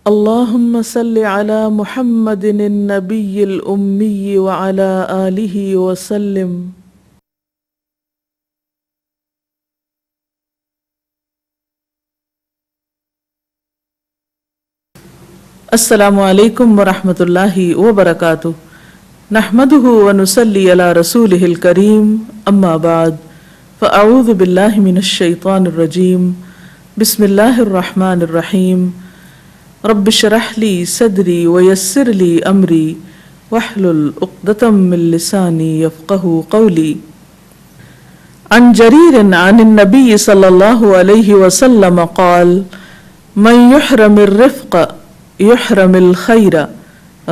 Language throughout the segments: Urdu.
اللهم صل على محمد النبي الأمي وعلى آله وسلم. السلام علیکم ورحمۃ اللہ وبرکاتہ. نحمده ونصلي على رسوله الكريم. اما بعد فاعوذ باللہ من الشیطان الرجیم. بسم اللہ الرحمن الرحیم. رب اشرح لي صدری ويسر لي امری واحلل عقدۃ من لسانی يفقهوا قولی. عن جریر عن النبی صلی اللہ علیہ وسلم قال من يحرم الرفق یحرم الخیر.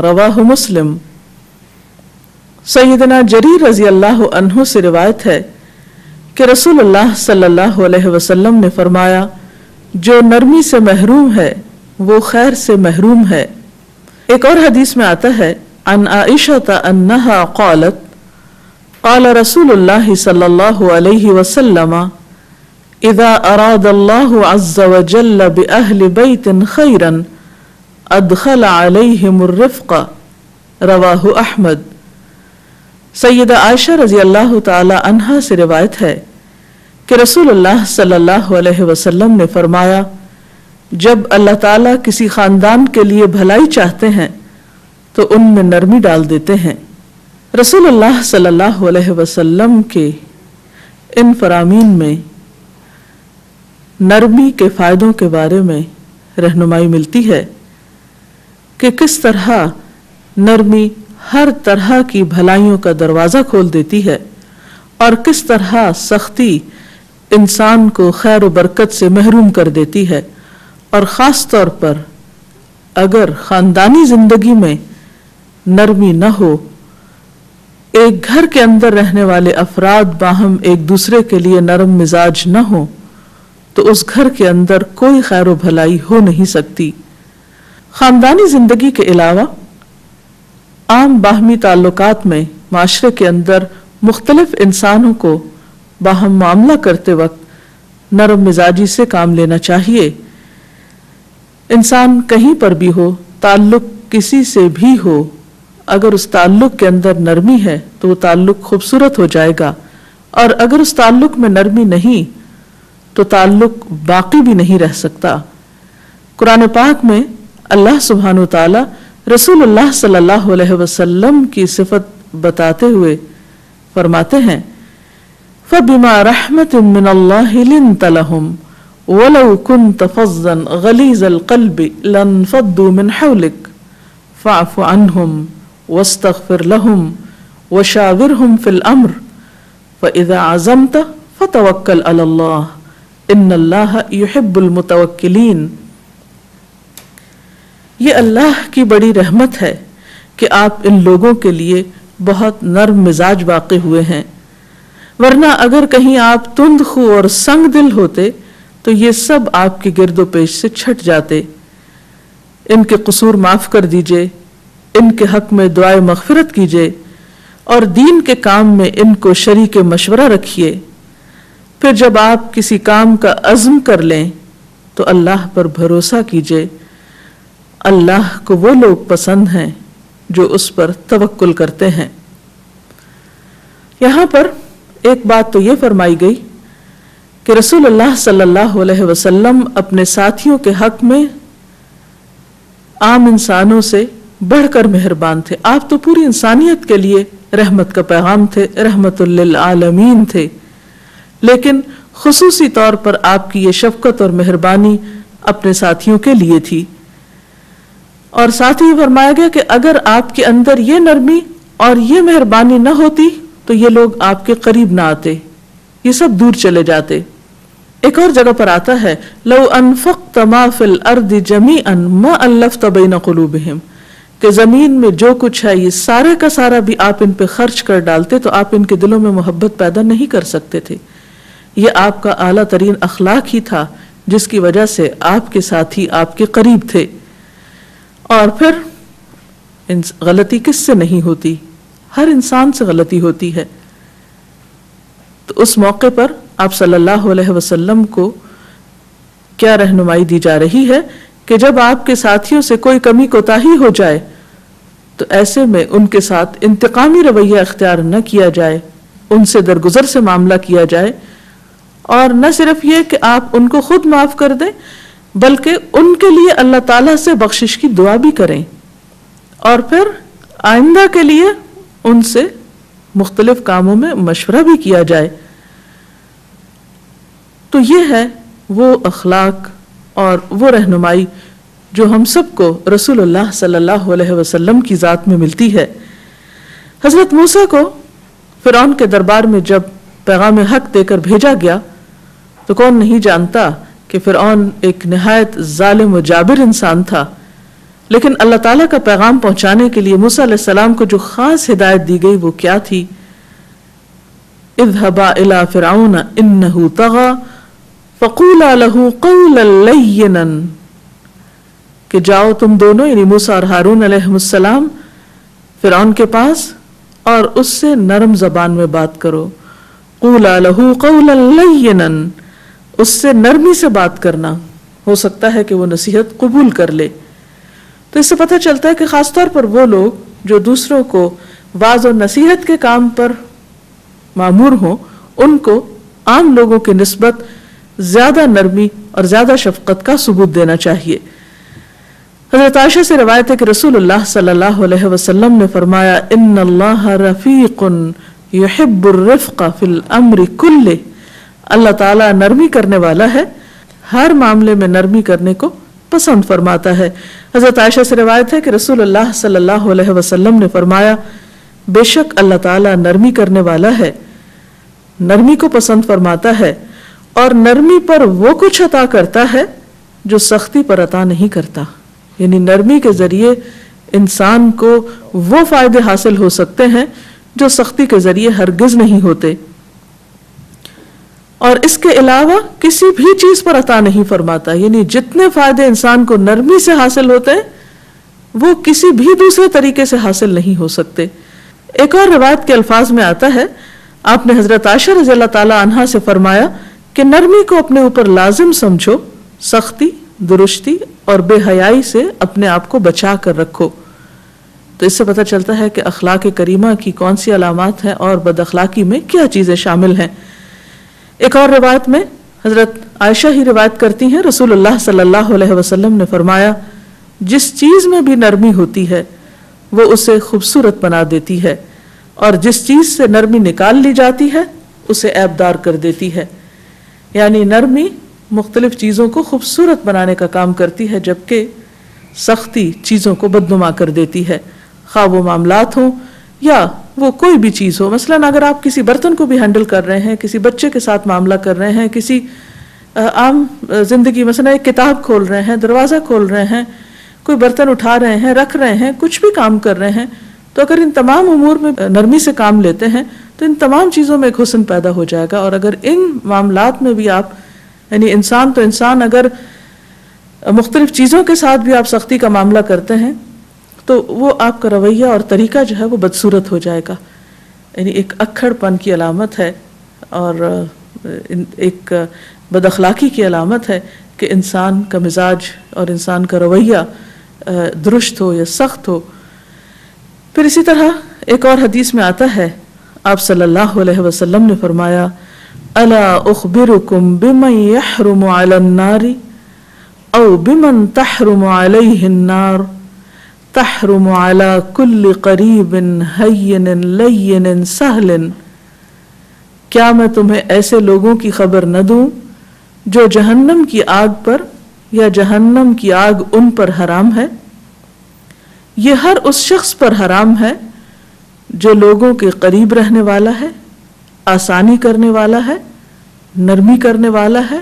رواہ مسلم. سیدنا جریر رضی اللہ عنہ سے روایت ہے کہ رسول اللہ صلی اللہ علیہ وسلم نے فرمایا جو نرمی سے محروم ہے وہ خیر سے محروم ہے. ایک اور حدیث میں آتا ہے عن عائشہ انہا قالت قال رسول اللہ صلی اللہ علیہ وسلم اذا اراد اللہ عز وجل بأہل بیت خیرا ادخل علیہم الرفق. رواہ احمد. سیدہ عائشہ رضی اللہ تعالی عنہا سے روایت ہے کہ رسول اللہ صلی اللہ علیہ وسلم نے فرمایا جب اللہ تعالیٰ کسی خاندان کے لیے بھلائی چاہتے ہیں تو ان میں نرمی ڈال دیتے ہیں. رسول اللہ صلی اللہ علیہ وسلم کے ان فرامین میں نرمی کے فائدوں کے بارے میں رہنمائی ملتی ہے کہ کس طرح نرمی ہر طرح کی بھلائیوں کا دروازہ کھول دیتی ہے اور کس طرح سختی انسان کو خیر و برکت سے محروم کر دیتی ہے. اور خاص طور پر اگر خاندانی زندگی میں نرمی نہ ہو، ایک گھر کے اندر رہنے والے افراد باہم ایک دوسرے کے لیے نرم مزاج نہ ہو تو اس گھر کے اندر کوئی خیر و بھلائی ہو نہیں سکتی. خاندانی زندگی کے علاوہ عام باہمی تعلقات میں معاشرے کے اندر مختلف انسانوں کو باہم معاملہ کرتے وقت نرم مزاجی سے کام لینا چاہیے. انسان کہیں پر بھی ہو، تعلق کسی سے بھی ہو، اگر اس تعلق کے اندر نرمی ہے تو وہ تعلق خوبصورت ہو جائے گا، اور اگر اس تعلق میں نرمی نہیں تو تعلق باقی بھی نہیں رہ سکتا. قرآن پاک میں اللہ سبحانہ وتعالی رسول اللہ صلی اللہ علیہ وسلم کی صفت بتاتے ہوئے فرماتے ہیں فَبِمَا رَحْمَةٍ مِّنَ اللَّهِ لِنْتَ لَهُمْ وَلَوْ كُنْتَ فَظًّا غَلِيظَ الْقَلْبِ لَانفَضُّوا مِنْ حَوْلِكَ فَاعْفُ عَنْهُمْ وَاسْتَغْفِرْ لَهُمْ وَشَاوِرْهُمْ فِي الْأَمْرِ فَإِذَا عَزَمْتَ فَتَوَكَّلْ عَلَى اللَّهِ إِنَّ اللَّهَ يُحِبُّ الْمُتَوَكِّلِينَ. یہ اللہ کی بڑی رحمت ہے کہ آپ ان لوگوں کے لیے بہت نرم مزاج واقع ہوئے ہیں، ورنہ اگر کہیں آپ تند خو اور سنگ دل ہوتے تو یہ سب آپ کے گرد و پیش سے چھٹ جاتے. ان کے قصور معاف کر دیجئے، ان کے حق میں دعائے مغفرت کیجئے اور دین کے کام میں ان کو شریک مشورہ رکھیے. پھر جب آپ کسی کام کا عزم کر لیں تو اللہ پر بھروسہ کیجئے. اللہ کو وہ لوگ پسند ہیں جو اس پر توکل کرتے ہیں. یہاں پر ایک بات تو یہ فرمائی گئی کہ رسول اللہ صلی اللہ علیہ وسلم اپنے ساتھیوں کے حق میں عام انسانوں سے بڑھ کر مہربان تھے. آپ تو پوری انسانیت کے لیے رحمت کا پیغام تھے، رحمت للعالمین تھے، لیکن خصوصی طور پر آپ کی یہ شفقت اور مہربانی اپنے ساتھیوں کے لیے تھی. اور ساتھ ہی فرمایا گیا کہ اگر آپ کے اندر یہ نرمی اور یہ مہربانی نہ ہوتی تو یہ لوگ آپ کے قریب نہ آتے، یہ سب دور چلے جاتے. ایک اور جگہ پر آتا ہے لو انفقت ما فی الارض جمیعا ما الفت بین قلوبہم، کہ زمین میں جو کچھ ہے یہ سارے کا سارا بھی آپ ان پہ خرچ کر ڈالتے تو آپ ان کے دلوں میں محبت پیدا نہیں کر سکتے تھے. یہ آپ کا اعلیٰ ترین اخلاق ہی تھا جس کی وجہ سے آپ کے ساتھی آپ کے قریب تھے. اور پھر غلطی کس سے نہیں ہوتی؟ ہر انسان سے غلطی ہوتی ہے. تو اس موقع پر آپ صلی اللہ علیہ وسلم کو کیا رہنمائی دی جا رہی ہے کہ جب آپ کے ساتھیوں سے کوئی کمی کوتاہی ہو جائے تو ایسے میں ان کے ساتھ انتقامی رویہ اختیار نہ کیا جائے، ان سے درگزر سے معاملہ کیا جائے، اور نہ صرف یہ کہ آپ ان کو خود معاف کر دیں بلکہ ان کے لیے اللہ تعالیٰ سے بخشش کی دعا بھی کریں، اور پھر آئندہ کے لیے ان سے مختلف کاموں میں مشورہ بھی کیا جائے۔ تو یہ ہے وہ اخلاق اور وہ رہنمائی جو ہم سب کو رسول اللہ صلی اللہ علیہ وسلم کی ذات میں ملتی ہے۔ حضرت موسیٰ کو فرعون کے دربار میں جب پیغام حق دے کر بھیجا گیا تو کون نہیں جانتا کہ فرعون ایک نہایت ظالم و جابر انسان تھا، لیکن اللہ تعالیٰ کا پیغام پہنچانے کے لیے موسیٰ علیہ السلام کو جو خاص ہدایت دی گئی وہ کیا تھی؟ اذهبا الى فرعون انه طغى فقولا له قولا لینا، کہ جاؤ تم دونوں یعنی موسیٰ اور ہارون علیہ السلام فرعون کے پاس اور اس سے نرم زبان میں بات کرو۔ قولا له قولا لینا، اس سے نرمی سے بات کرنا، ہو سکتا ہے کہ وہ نصیحت قبول کر لے۔ تو اس سے پتہ چلتا ہے کہ خاص طور پر وہ لوگ جو دوسروں کو واعظ و نصیحت کے کام پر مامور ہوں، ان کو عام لوگوں کی نسبت زیادہ نرمی اور زیادہ شفقت کا ثبوت دینا چاہیے۔ حضرت عائشہ سے روایت ہے کہ رسول اللہ صلی اللہ علیہ وسلم نے فرمایا ان اللہ رفیق یحب الرفق فی الامر کلہ، اللہ تعالیٰ نرمی کرنے والا ہے، ہر معاملے میں نرمی کرنے کو پسند فرماتا ہے۔ حضرت عائشہ سے روایت ہے کہ رسول اللہ صلی اللہ علیہ وسلم نے فرمایا بے شک اللہ تعالیٰ نرمی کرنے والا ہے، نرمی کو پسند فرماتا ہے، اور نرمی پر وہ کچھ عطا کرتا ہے جو سختی پر عطا نہیں کرتا، یعنی نرمی کے ذریعے انسان کو وہ فائدے حاصل ہو سکتے ہیں جو سختی کے ذریعے ہرگز نہیں ہوتے، اور اس کے علاوہ کسی بھی چیز پر عطا نہیں فرماتا، یعنی جتنے فائدے انسان کو نرمی سے حاصل ہوتے ہیں وہ کسی بھی دوسرے طریقے سے حاصل نہیں ہو سکتے۔ ایک اور روایت کے الفاظ میں آتا ہے، آپ نے حضرت عائشہ رضی اللہ تعالی عنہا سے فرمایا کہ نرمی کو اپنے اوپر لازم سمجھو، سختی، درشتی اور بے حیائی سے اپنے آپ کو بچا کر رکھو۔ تو اس سے پتہ چلتا ہے کہ اخلاق کریمہ کی کون سی علامات ہیں اور بد اخلاقی میں کیا چیزیں شامل ہیں۔ ایک اور روایت میں حضرت عائشہ ہی روایت کرتی ہیں، رسول اللہ صلی اللہ علیہ وسلم نے فرمایا جس چیز میں بھی نرمی ہوتی ہے وہ اسے خوبصورت بنا دیتی ہے، اور جس چیز سے نرمی نکال لی جاتی ہے اسے عیبدار کر دیتی ہے۔ یعنی نرمی مختلف چیزوں کو خوبصورت بنانے کا کام کرتی ہے، جبکہ سختی چیزوں کو بدنما کر دیتی ہے، خواہ وہ معاملات ہوں یا وہ کوئی بھی چیز ہو۔ مثلاً اگر آپ کسی برتن کو بھی ہینڈل کر رہے ہیں، کسی بچے کے ساتھ معاملہ کر رہے ہیں، کسی عام زندگی مثلاً ایک کتاب کھول رہے ہیں، دروازہ کھول رہے ہیں، کوئی برتن اٹھا رہے ہیں، رکھ رہے ہیں، کچھ بھی کام کر رہے ہیں، تو اگر ان تمام امور میں نرمی سے کام لیتے ہیں تو ان تمام چیزوں میں ایک حسن پیدا ہو جائے گا۔ اور اگر ان معاملات میں بھی آپ یعنی انسان تو انسان اگر مختلف چیزوں کے ساتھ بھی آپ سختی کا معاملہ کرتے ہیں تو وہ آپ کا رویہ اور طریقہ جو ہے وہ بدصورت ہو جائے گا، یعنی ایک اکھڑ پن کی علامت ہے اور ایک بد اخلاقی کی علامت ہے کہ انسان کا مزاج اور انسان کا رویہ درست ہو یا سخت ہو۔ پھر اسی طرح ایک اور حدیث میں آتا ہے، آپ صلی اللہ علیہ وسلم نے فرمایا الا اخبرکم بمن یحرم علی النار او بمن تحرم علیہ النار تحرم علی کل قریب ہین لین سہل، کیا میں تمہیں ایسے لوگوں کی خبر نہ دوں جو جہنم کی آگ پر یا جہنم کی آگ ان پر حرام ہے؟ یہ ہر اس شخص پر حرام ہے جو لوگوں کے قریب رہنے والا ہے، آسانی کرنے والا ہے، نرمی کرنے والا ہے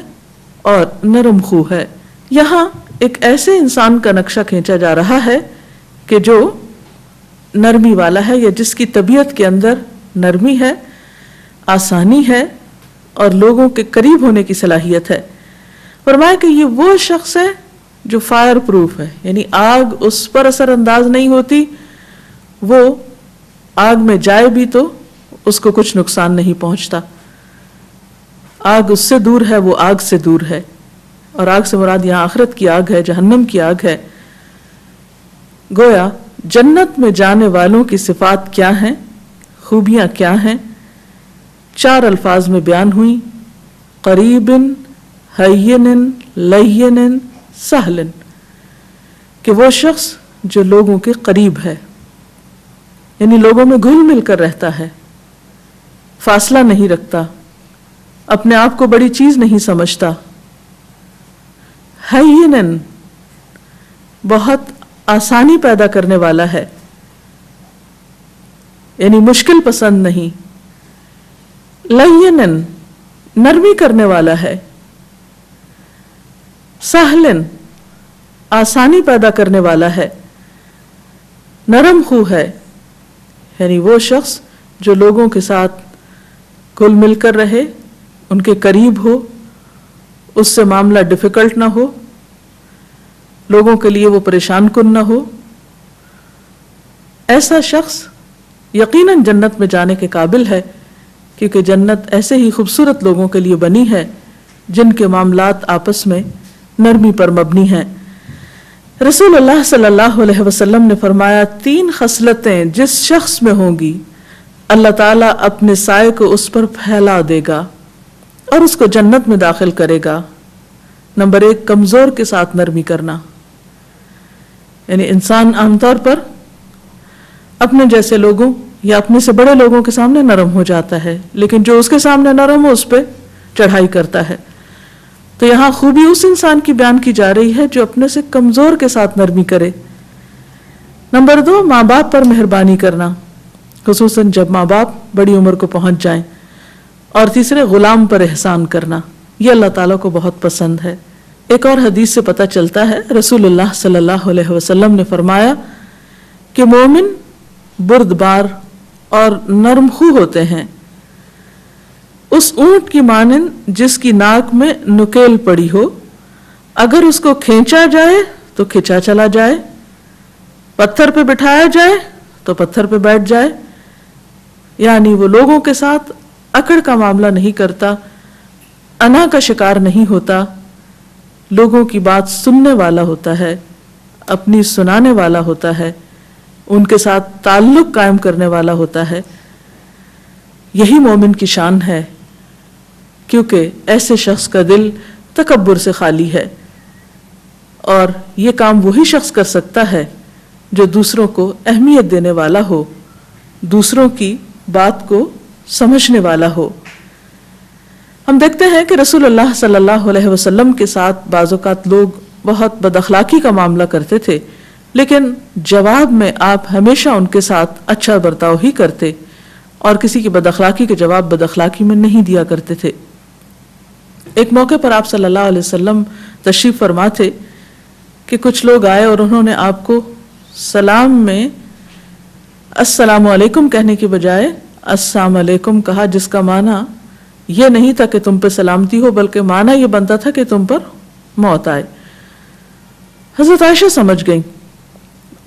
اور نرم خو ہے۔ یہاں ایک ایسے انسان کا نقشہ کھینچا جا رہا ہے کہ جو نرمی والا ہے یا جس کی طبیعت کے اندر نرمی ہے، آسانی ہے اور لوگوں کے قریب ہونے کی صلاحیت ہے۔ فرمایا کہ یہ وہ شخص ہے جو فائر پروف ہے، یعنی آگ اس پر اثر انداز نہیں ہوتی، وہ آگ میں جائے بھی تو اس کو کچھ نقصان نہیں پہنچتا، آگ اس سے دور ہے، وہ آگ سے دور ہے۔ اور آگ سے مراد یہاں آخرت کی آگ ہے، جہنم کی آگ ہے۔ گویا جنت میں جانے والوں کی صفات کیا ہیں، خوبیاں کیا ہیں، 4 الفاظ میں بیان ہوئی: قریب، ہین، لین، سہل، کہ وہ شخص جو لوگوں کے قریب ہے، یعنی لوگوں میں گھل مل کر رہتا ہے، فاصلہ نہیں رکھتا، اپنے آپ کو بڑی چیز نہیں سمجھتا۔ ہین، بہت آسانی پیدا کرنے والا ہے، یعنی مشکل پسند نہیں۔ لین، نرمی کرنے والا ہے۔ سہل، آسانی پیدا کرنے والا ہے، نرم خو ہے، یعنی وہ شخص جو لوگوں کے ساتھ گل مل کر رہے، ان کے قریب ہو، اس سے معاملہ ڈیفیکلٹ نہ ہو، لوگوں کے لیے وہ پریشان کن نہ ہو۔ ایسا شخص یقیناً جنت میں جانے کے قابل ہے، کیونکہ جنت ایسے ہی خوبصورت لوگوں کے لیے بنی ہے جن کے معاملات آپس میں نرمی پر مبنی ہیں۔ رسول اللہ صلی اللہ علیہ وسلم نے فرمایا، 3 خصلتیں جس شخص میں ہوں گی اللہ تعالیٰ اپنے سائے کو اس پر پھیلا دے گا اور اس کو جنت میں داخل کرے گا۔ نمبر 1، کمزور کے ساتھ نرمی کرنا، یعنی انسان عام طور پر اپنے جیسے لوگوں یا اپنے سے بڑے لوگوں کے سامنے نرم ہو جاتا ہے، لیکن جو اس کے سامنے نرم ہو اس پہ چڑھائی کرتا ہے۔ تو یہاں خوبی اس انسان کی بیان کی جا رہی ہے جو اپنے سے کمزور کے ساتھ نرمی کرے۔ نمبر 2، ماں باپ پر مہربانی کرنا، خصوصاً جب ماں باپ بڑی عمر کو پہنچ جائیں۔ اور تیسرے، غلام پر احسان کرنا، یہ اللہ تعالیٰ کو بہت پسند ہے۔ ایک اور حدیث سے پتہ چلتا ہے، رسول اللہ صلی اللہ علیہ وسلم نے فرمایا کہ مومن بردبار اور نرم خو ہوتے ہیں، اس اونٹ کی مانند جس کی ناک میں نکیل پڑی ہو، اگر اس کو کھینچا جائے تو کھینچا چلا جائے، پتھر پہ بٹھایا جائے تو پتھر پہ بیٹھ جائے، یعنی وہ لوگوں کے ساتھ اکڑ کا معاملہ نہیں کرتا، انا کا شکار نہیں ہوتا، لوگوں کی بات سننے والا ہوتا ہے، اپنی سنانے والا ہوتا ہے، ان کے ساتھ تعلق قائم کرنے والا ہوتا ہے۔ یہی مومن کی شان ہے، کیونکہ ایسے شخص کا دل تکبر سے خالی ہے، اور یہ کام وہی شخص کر سکتا ہے جو دوسروں کو اہمیت دینے والا ہو، دوسروں کی بات کو سمجھنے والا ہو۔ ہم دیکھتے ہیں کہ رسول اللہ صلی اللہ علیہ وسلم کے ساتھ بعض اوقات لوگ بہت بد اخلاقی کا معاملہ کرتے تھے، لیکن جواب میں آپ ہمیشہ ان کے ساتھ اچھا برتاؤ ہی کرتے، اور کسی کی بد اخلاقی کے جواب بد اخلاقی میں نہیں دیا کرتے تھے۔ ایک موقع پر آپ صلی اللہ علیہ وسلم تشریف فرما تھے کہ کچھ لوگ آئے اور انہوں نے آپ کو سلام میں السلام علیکم کہنے کی بجائے السلام علیکم کہا، جس کا معنی یہ نہیں تھا کہ تم پہ سلامتی ہو، بلکہ معنی یہ بنتا تھا کہ تم پر موت آئے۔ حضرت عائشہ سمجھ گئیں،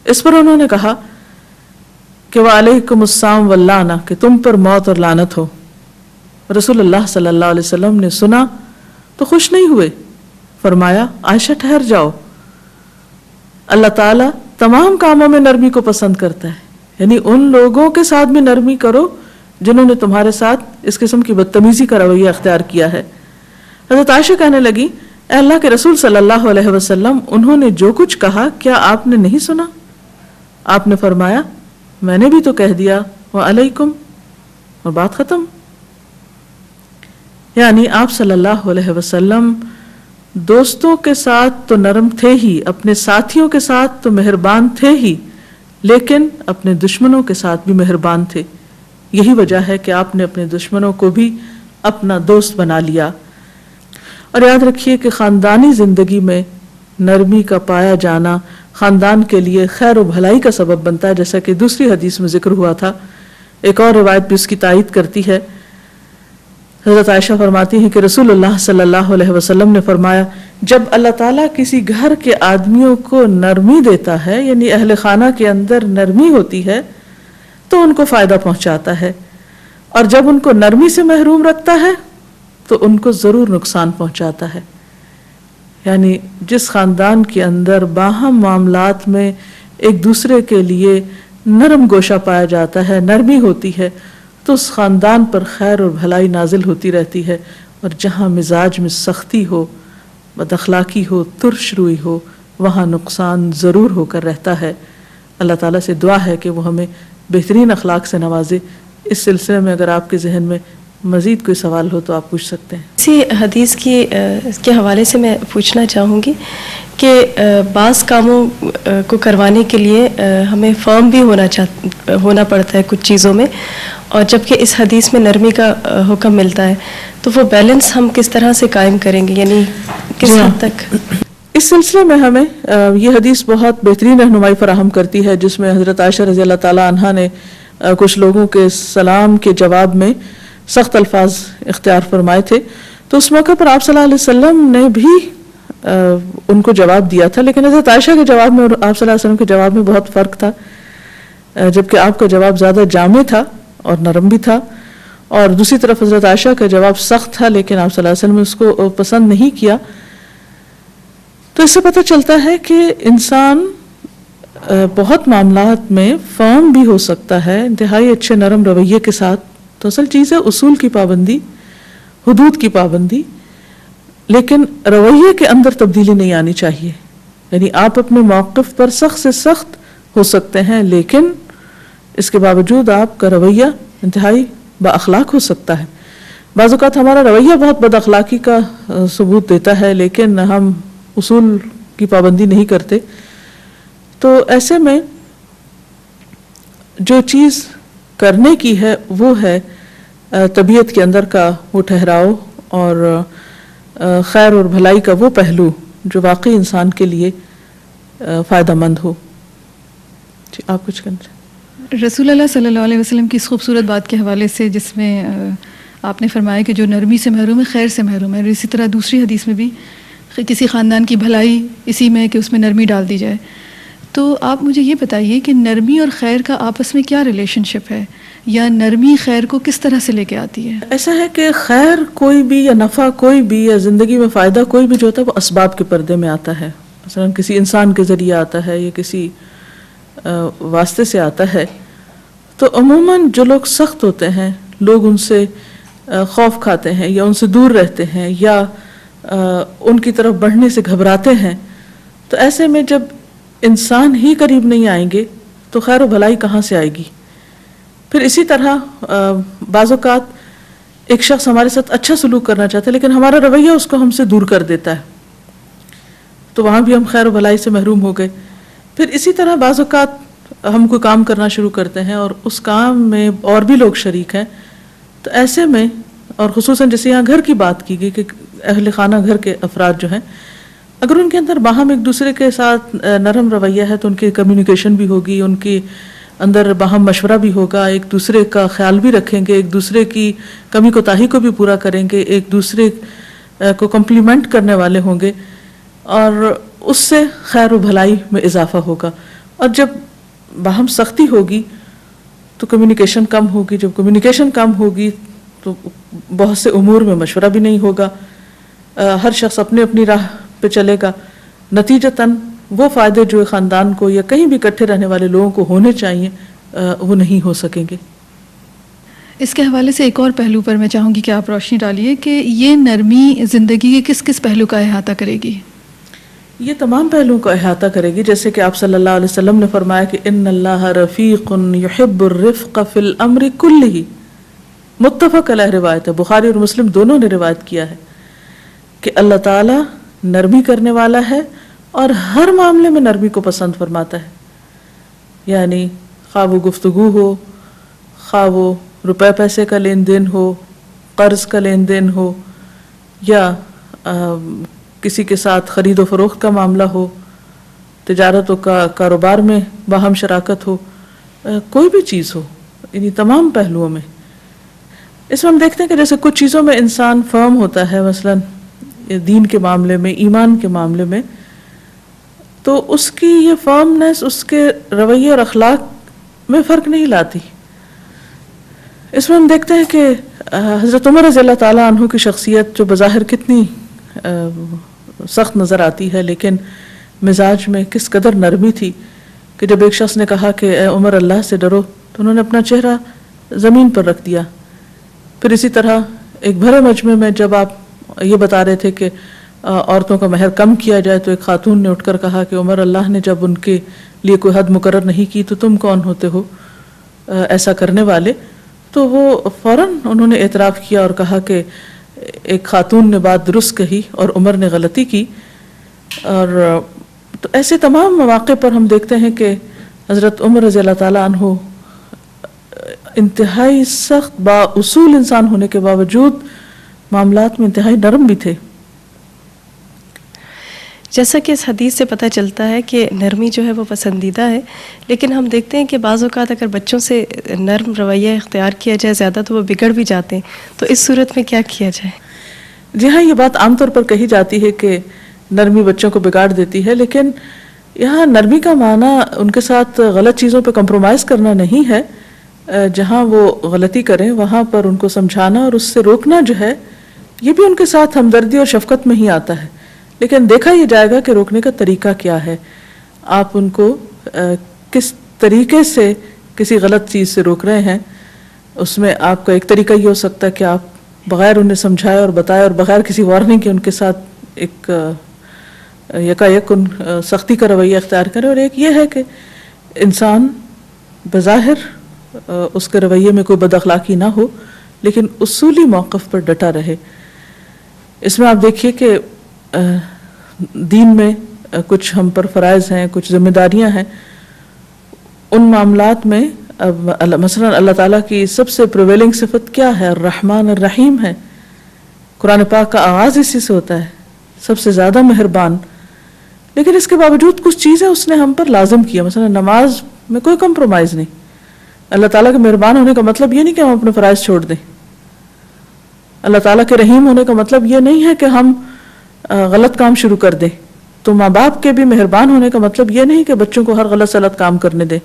اس پر انہوں نے کہا کہ وعلیکم السلام واللعنہ، کہ تم پر موت اور لعنت ہو۔ رسول اللہ صلی اللہ علیہ وسلم نے سنا تو خوش نہیں ہوئے، فرمایا عائشہ ٹھہر جاؤ، اللہ تعالیٰ تمام کاموں میں نرمی کو پسند کرتا ہے، یعنی ان لوگوں کے ساتھ بھی نرمی کرو جنہوں نے تمہارے ساتھ اس قسم کی بدتمیزی کا رویہ اختیار کیا ہے۔ حضرت عائشہ کہنے لگی، اے اللہ کے رسول صلی اللہ علیہ وسلم، انہوں نے جو کچھ کہا کیا آپ نے نہیں سنا؟ آپ نے فرمایا میں نے بھی تو کہہ دیا وعلیکم، اور بات ختم۔ یعنی آپ صلی اللہ علیہ وسلم دوستوں کے ساتھ تو نرم تھے ہی، اپنے ساتھیوں کے ساتھ تو مہربان تھے ہی، لیکن اپنے دشمنوں کے ساتھ بھی مہربان تھے۔ یہی وجہ ہے کہ آپ نے اپنے دشمنوں کو بھی اپنا دوست بنا لیا۔ اور یاد رکھیے کہ خاندانی زندگی میں نرمی کا پایا جانا خاندان کے لیے خیر و بھلائی کا سبب بنتا ہے، جیسا کہ دوسری حدیث میں ذکر ہوا تھا۔ ایک اور روایت بھی اس کی تائید کرتی ہے۔ حضرت عائشہ فرماتی ہیں کہ رسول اللہ صلی اللہ علیہ وسلم نے فرمایا، جب اللہ تعالیٰ کسی گھر کے آدمیوں کو نرمی دیتا ہے، یعنی اہل خانہ کے اندر نرمی ہوتی ہے، تو ان کو فائدہ پہنچاتا ہے، اور جب ان کو نرمی سے محروم رکھتا ہے تو ان کو ضرور نقصان پہنچاتا ہے۔ یعنی جس خاندان کے اندر باہم معاملات میں ایک دوسرے کے لیے نرم گوشہ پایا جاتا ہے، نرمی ہوتی ہے، تو اس خاندان پر خیر اور بھلائی نازل ہوتی رہتی ہے. اور جہاں مزاج میں سختی ہو، بد اخلاقی ہو، ترش روئی ہو، وہاں نقصان ضرور ہو کر رہتا ہے. اللہ تعالیٰ سے دعا ہے کہ وہ ہمیں بہترین اخلاق سے نوازے. اس سلسلے میں اگر آپ کے ذہن میں مزید کوئی سوال ہو تو آپ پوچھ سکتے ہیں. اسی حدیث کے حوالے سے میں پوچھنا چاہوں گی کہ بعض کاموں کو کروانے کے لیے ہمیں فرم بھی ہونا پڑتا ہے کچھ چیزوں میں، اور جبکہ اس حدیث میں نرمی کا حکم ملتا ہے، تو وہ بیلنس ہم کس طرح سے قائم کریں گے، یعنی کس حد تک؟ اس سلسلے میں ہمیں یہ حدیث بہت بہترین رہنمائی فراہم کرتی ہے، جس میں حضرت عائشہ رضی اللہ تعالی عنہا نے کچھ لوگوں کے سلام کے جواب میں سخت الفاظ اختیار فرمائے تھے. تو اس موقع پر آپ صلی اللہ علیہ وسلم نے بھی ان کو جواب دیا تھا، لیکن حضرت عائشہ کے جواب میں اور آپ صلی اللہ علیہ وسلم کے جواب میں بہت فرق تھا. جبکہ آپ کا جواب زیادہ جامع تھا اور نرم بھی تھا، اور دوسری طرف حضرت عائشہ کا جواب سخت تھا، لیکن آپ صلی اللہ علیہ وسلم نے اس کو پسند نہیں کیا. تو اس سے پتہ چلتا ہے کہ انسان بہت معاملات میں فرم بھی ہو سکتا ہے انتہائی اچھے نرم رویے کے ساتھ. تو اصل چیز ہے اصول کی پابندی، حدود کی پابندی، لیکن رویے کے اندر تبدیلی نہیں آنی چاہیے. یعنی آپ اپنے موقف پر سخت سے سخت ہو سکتے ہیں، لیکن اس کے باوجود آپ کا رویہ انتہائی با اخلاق ہو سکتا ہے. بعض اوقات ہمارا رویہ بہت بد اخلاقی کا ثبوت دیتا ہے، لیکن ہم اصول کی پابندی نہیں کرتے. تو ایسے میں جو چیز کرنے کی ہے وہ ہے طبیعت کے اندر کا وہ ٹھہراؤ اور خیر اور بھلائی کا وہ پہلو جو واقعی انسان کے لیے فائدہ مند ہو. جی آپ کچھ کہنا چاہیں؟ رسول اللہ صلی اللہ علیہ وسلم کی اس خوبصورت بات کے حوالے سے جس میں آپ نے فرمایا کہ جو نرمی سے محروم ہے خیر سے محروم ہے، اور اسی طرح دوسری حدیث میں بھی کسی خاندان کی بھلائی اسی میں کہ اس میں نرمی ڈال دی جائے. تو آپ مجھے یہ بتائیے کہ نرمی اور خیر کا آپس میں کیا ریلیشن شپ ہے، یا نرمی خیر کو کس طرح سے لے کے آتی ہے؟ ایسا ہے کہ خیر کوئی بھی یا نفع کوئی بھی یا زندگی میں فائدہ کوئی بھی جو ہوتا ہے وہ اسباب کے پردے میں آتا ہے. مثلا کسی انسان کے ذریعے آتا ہے یا کسی واسطے سے آتا ہے. تو عموماً جو لوگ سخت ہوتے ہیں، لوگ ان سے خوف کھاتے ہیں یا ان سے دور رہتے ہیں یا ان کی طرف بڑھنے سے گھبراتے ہیں. تو ایسے میں جب انسان ہی قریب نہیں آئیں گے تو خیر و بھلائی کہاں سے آئے گی؟ پھر اسی طرح بعض اوقات ایک شخص ہمارے ساتھ اچھا سلوک کرنا چاہتا ہے لیکن ہمارا رویہ اس کو ہم سے دور کر دیتا ہے، تو وہاں بھی ہم خیر و بھلائی سے محروم ہو گئے. پھر اسی طرح بعض اوقات ہم کوئی کام کرنا شروع کرتے ہیں اور اس کام میں اور بھی لوگ شریک ہیں. تو ایسے میں، اور خصوصاً جیسے یہاں گھر کی بات کی گئی کہ اہل خانہ گھر کے افراد جو ہیں، اگر ان کے اندر باہم ایک دوسرے کے ساتھ نرم رویہ ہے تو ان کی کمیونیکیشن بھی ہوگی، ان کے اندر باہم مشورہ بھی ہوگا، ایک دوسرے کا خیال بھی رکھیں گے، ایک دوسرے کی کمی کوتاہی کو بھی پورا کریں گے، ایک دوسرے کو کمپلیمنٹ کرنے والے ہوں گے، اور اس سے خیر و بھلائی میں اضافہ ہوگا. اور جب باہم سختی ہوگی تو کمیونیکیشن کم ہوگی، جب کمیونیکیشن کم ہوگی تو بہت سے امور میں مشورہ بھی نہیں ہوگا، ہر شخص اپنی اپنی راہ پہ چلے گا. نتیجتاً وہ فائدے جو خاندان کو یا کہیں بھی اکٹھے رہنے والے لوگوں کو ہونے چاہیے وہ نہیں ہو سکیں گے. اس کے حوالے سے ایک اور پہلو پر میں چاہوں گی کہ آپ روشنی ڈالیے کہ یہ نرمی زندگی کے کس کس پہلو کا احاطہ کرے گی؟ یہ تمام پہلوؤں کا احاطہ کرے گی، جیسے کہ آپ صلی اللہ علیہ وسلم نے فرمایا کہ ان اللہ رفیق یحب الرفق فی الامر کلہ. متفق علیہ روایت ہے، بخاری اور مسلم دونوں نے روایت کیا ہے کہ اللہ تعالیٰ نرمی کرنے والا ہے اور ہر معاملے میں نرمی کو پسند فرماتا ہے. یعنی خواہ وہ گفتگو ہو، خواہ وہ روپے پیسے کا لین دین ہو، قرض کا لین دین ہو، یا کسی کے ساتھ خرید و فروخت کا معاملہ ہو، تجارت و کاروبار میں باہم شراکت ہو، کوئی بھی چیز ہو، یعنی تمام پہلوؤں میں. اس میں ہم دیکھتے ہیں کہ جیسے کچھ چیزوں میں انسان فرم ہوتا ہے، مثلا دین کے معاملے میں، ایمان کے معاملے میں، تو اس کی یہ فرمنس اس کے رویے اور اخلاق میں فرق نہیں لاتی. اس میں ہم دیکھتے ہیں کہ حضرت عمر رضی اللہ تعالیٰ عنہ کی شخصیت جو بظاہر کتنی سخت نظر آتی ہے، لیکن مزاج میں کس قدر نرمی تھی کہ جب ایک شخص نے کہا کہ اے عمر اللہ سے ڈرو تو انہوں نے اپنا چہرہ زمین پر رکھ دیا. پھر اسی طرح ایک بھرے مجمع میں جب آپ یہ بتا رہے تھے کہ عورتوں کا مہر کم کیا جائے تو ایک خاتون نے اٹھ کر کہا کہ عمر اللہ نے جب ان کے لیے کوئی حد مقرر نہیں کی تو تم کون ہوتے ہو ایسا کرنے والے. تو وہ فوراً انہوں نے اعتراف کیا اور کہا کہ ایک خاتون نے بات درست کہی اور عمر نے غلطی کی. اور تو ایسے تمام مواقع پر ہم دیکھتے ہیں کہ حضرت عمر رضی اللہ تعالیٰ عنہ انتہائی سخت با اصول انسان ہونے کے باوجود معاملات میں انتہائی نرم بھی تھے. جیسا کہ اس حدیث سے پتہ چلتا ہے کہ نرمی جو ہے وہ پسندیدہ ہے، لیکن ہم دیکھتے ہیں کہ بعض اوقات اگر بچوں سے نرم رویہ اختیار کیا جائے زیادہ تو وہ بگڑ بھی جاتے ہیں، تو اس صورت میں کیا کیا جائے؟ جی ہاں، یہ بات عام طور پر کہی جاتی ہے کہ نرمی بچوں کو بگاڑ دیتی ہے، لیکن یہاں نرمی کا معنی ان کے ساتھ غلط چیزوں پہ کمپرومائز کرنا نہیں ہے. جہاں وہ غلطی کریں وہاں پر ان کو سمجھانا اور اس سے روکنا جو ہے یہ بھی ان کے ساتھ ہمدردی اور شفقت میں ہی آتا ہے. لیکن دیکھا یہ جائے گا کہ روکنے کا طریقہ کیا ہے، آپ ان کو کس طریقے سے کسی غلط چیز سے روک رہے ہیں. اس میں آپ کا ایک طریقہ یہ ہو سکتا ہے کہ آپ بغیر انہیں سمجھائے اور بتائے اور بغیر کسی وارننگ کے ان کے ساتھ ایک یکایک سختی کا رویہ اختیار کریں. اور ایک یہ ہے کہ انسان بظاہر اس کے رویے میں کوئی بد اخلاقی نہ ہو لیکن اصولی موقف پر ڈٹا رہے. اس میں آپ دیکھیے کہ دین میں کچھ ہم پر فرائض ہیں، کچھ ذمہ داریاں ہیں. ان معاملات میں مثلا اللہ تعالیٰ کی سب سے پریویلنگ صفت کیا ہے؟ الرحمن الرحیم ہے. قرآن پاک کا آغاز اسی سے ہوتا ہے، سب سے زیادہ مہربان. لیکن اس کے باوجود کچھ چیزیں اس نے ہم پر لازم کیا. مثلا نماز میں کوئی کمپرومائز نہیں. اللہ تعالیٰ کے مہربان ہونے کا مطلب یہ نہیں کہ ہم اپنے فرائض چھوڑ دیں. اللہ تعالیٰ کے رحیم ہونے کا مطلب یہ نہیں ہے کہ ہم غلط کام شروع کر دیں. تو ماں باپ کے بھی مہربان ہونے کا مطلب یہ نہیں کہ بچوں کو ہر غلط سلط کام کرنے دیں.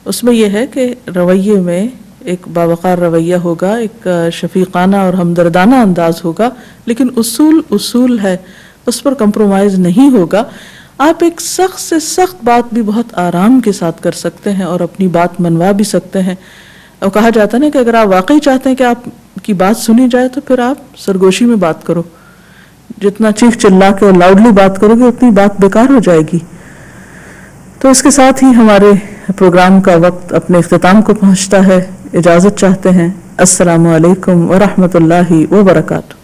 اس میں یہ ہے کہ رویے میں ایک باوقار رویہ ہوگا، ایک شفیقانہ اور ہمدردانہ انداز ہوگا، لیکن اصول ہے، اس پر کمپرومائز نہیں ہوگا. آپ ایک سخت سے سخت بات بھی بہت آرام کے ساتھ کر سکتے ہیں اور اپنی بات منوا بھی سکتے ہیں. اور کہا جاتا ہے نا کہ اگر آپ واقعی چاہتے ہیں کہ آپ کی بات سنی جائے تو پھر آپ سرگوشی میں بات کرو. جتنا چیخ چلا کے اور لاؤڈلی بات کرو گے اتنی بات بیکار ہو جائے گی. تو اس کے ساتھ ہی ہمارے پروگرام کا وقت اپنے اختتام کو پہنچتا ہے. اجازت چاہتے ہیں. السلام علیکم ورحمۃ اللہ وبرکاتہ.